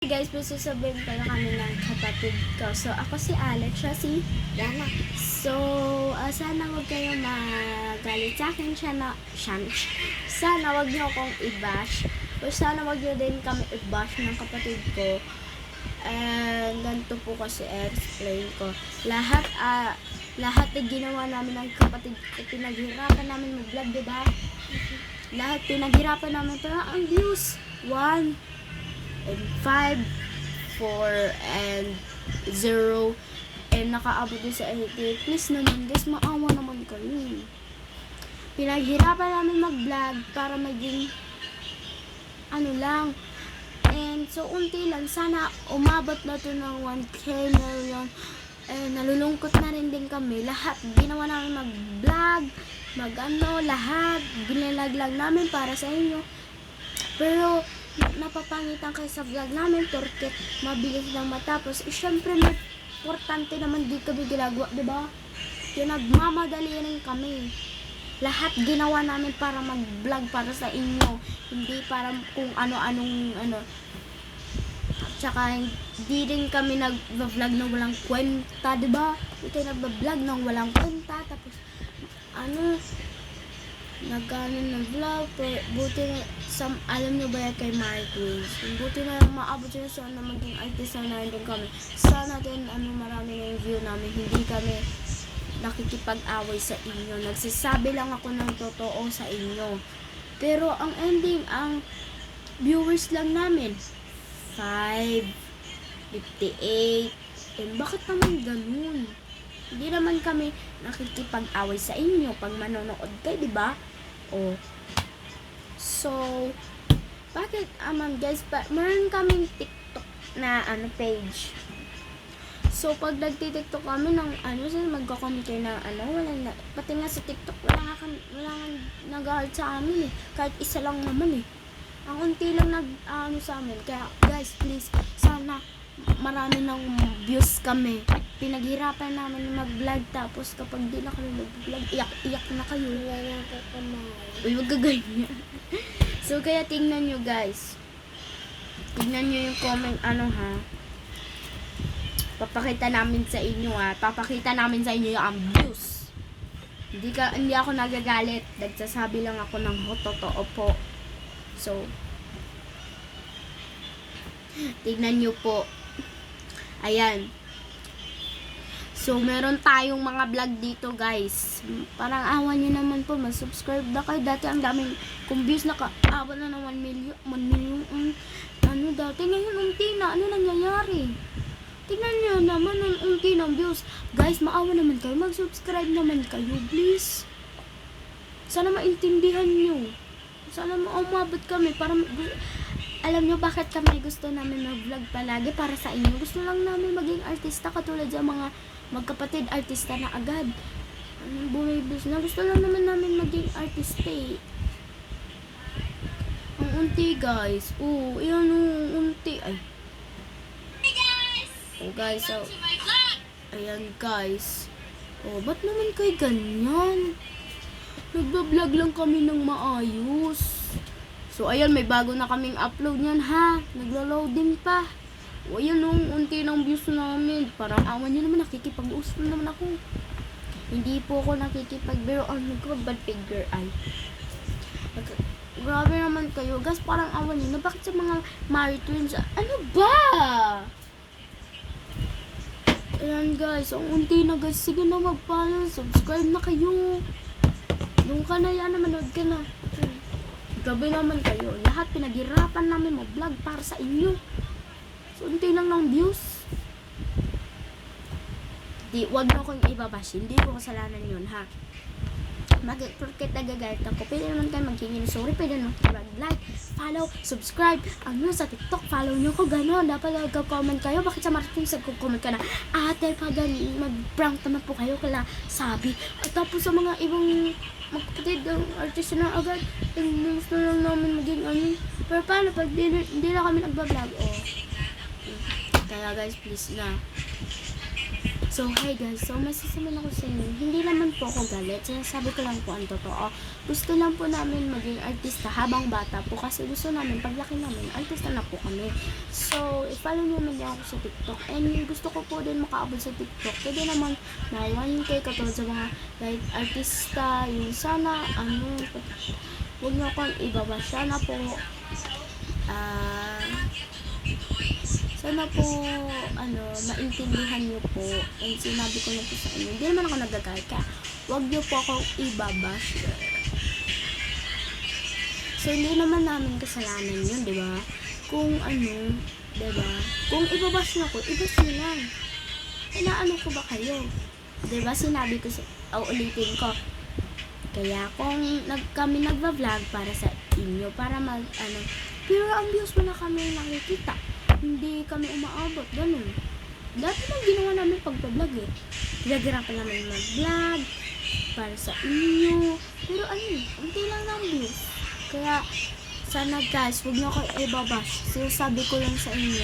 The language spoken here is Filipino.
Guys, may sasabihin pala kami ng kapatid ko. So, ako si Alex, siya si Yana. So, sana huwag kayong magalit sa akin. Sana huwag niyo akong i-bash. O sana huwag niyo din kami i-bash ng kapatid ko. Ganito po kasi explain ko. Lahat na ginawa namin ng kapatid ko, pinaghirapan namin mag-vlog, diba? Lahat pinaghirapan namin. Pero ang views, 1 and 5, 4 and 0 and nakaabot din sa 80. Please naman guys, maawa naman kayo. Pinaghirapan namin mag-vlog para maging ano lang. And so unti lang, sana umabot na to ng 1K million. And nalulungkot na rin din kami. Lahat ginawa namin mag-vlog, lahat ginalaglag namin para sa inyo. Pero napapangitan kayo sa vlog namin porket mabilis lang matapos. Syempre may importante naman di kami ginagawa, diba? Kaya nagmamadali rin kami. Lahat ginawa namin para mag-vlog para sa inyo, hindi para kung ano-anong tsaka hindi rin kami nag-vlog ng walang kwenta, diba? Hindi tayo nag-vlog ng walang kwenta, tapos nagkaroon ng vlog, buti na, alam nyo ba yan kay Mary Queens? Buti na maabot yun, sana maging artista na rin kami. Sana din, marami na yung view namin, hindi kami nakikipag-away sa inyo. Nagsasabi lang ako ng totoo sa inyo. Pero ang ending, ang viewers lang namin, 5, 58, and bakit naman ganun? Hindi naman kami nakikipag-away sa inyo pag manonood kayo, diba? Oh. So, bakit guys, meron kaming TikTok na page. So, pag nagti-TikTok kami ng magko-comment kayo ng pati nga sa TikTok, wala nga nag-heart sa amin eh. Kahit isa lang naman eh. Ang unti lang sa amin. Kaya, guys, please, sana marami ng views kami. Pinaghirapan namin mag-vlog, tapos kapag di na kami mag-vlog, iyak na kayo. Uy, wag ganyan. So, kaya tingnan nyo guys. Tingnan nyo yung comment, papakita namin sa inyo papakita namin sa inyo yung views. Hindi ako nagagalit. Nagsasabi lang ako ng totoo po. So, tingnan nyo po. Ayan. So, meron tayong mga vlog dito, guys. Parang awan nyo naman po. Mag-subscribe na kayo. Dati ang daming kung views naka-awan na ng 1 million. 1 million. Dati. Ngayon, unti na. Ano nangyayari? Tingnan nyo naman ang unti ng views. Guys, maawa naman kayo. Mag-subscribe naman kayo, please. Sana maintindihan nyo. Sana maumabot kami. Para alam nyo bakit kami gusto namin mag-vlog palagi para sa inyo. Gusto lang namin maging artista katulad sa mga magkapatid artista na agad. Bumibis na. Gusto lang naman namin maging artista eh. Ang unti guys. Yan unti. Ay. Guys. Ayan guys. Ba't naman kayo ganyan? Nagbablog lang kami ng maayos. So, ayan, may bago na kaming upload niyan, ha? Naglo-loading pa. Ayan, unti ng views namin. Parang awan nyo naman, nakikipag-usap naman ako. Hindi po ako nakikipag-pero bad figure, ay. Grabe naman kayo. Guys, parang awan nyo na. Bakit sa mga Mary Twins? Ano ba? Ayan, guys. Ang unti na, guys. Sige na, mag-follow. Subscribe na kayo. Doon ka na yan, manood ka na. Grabe naman kayo. Lahat pinaghirapan namin mag-vlog para sa inyo. So, unti lang ng views. Wag na akong ibabash. Hindi ko kasalanan yun, ha? Porket nagagalit ako. Pwede naman kayo maghingi ng sorry. Pwede naman kayo mag-like, follow, subscribe. Sa TikTok, follow nyo ko. Ganon. Dapat nag-comment kayo. Bakit sa Martin nag-comment ka na? Ate, pag mag-prank naman po kayo. Kala sabi. At tapos sa mga ibang magkapatid ang artist na agad, gusto lang namin maging pero paano pag hindi na kami nagbablog? Kaya guys, please na. So, hey guys, so may sasabihin ako sa inyo. Hindi naman po ako galit. Sinasabi ko lang po ang totoo. gusto lang po namin maging artista habang bata po kasi gusto namin paglaki namin artista na po kami. So i-follow nyo naman din ako sa TikTok, and gusto ko po din makaabot sa TikTok, pwede naman na 1K katulad sa mga like artista, yung sana huwag nyo akong ibaba, sana po sana po maintindihan nyo po, and sinabi ko na po sa inyo, hindi naman ako nagagalit, kaya huwag nyo po akong ibabash. So hindi naman namin kasalanan yun, di ba? Kung di ba? Kung ibabash nyo ako, ibash nyo lang. Inaano ko ba kayo? Di ba sinabi ko ulitin ko, kaya kung kami nagva-vlog para sa inyo, para pero ang views mo na kami nakikita, hindi kami umaabot, ganun. Dati lang ginawa namin pagpa-vlog eh. Pinagirapan namin mag-vlog para sa inyo. Pero hindi lang ng views. Kaya sana guys, huwag niyo ako ibabash. Sinasabi ko lang sa inyo.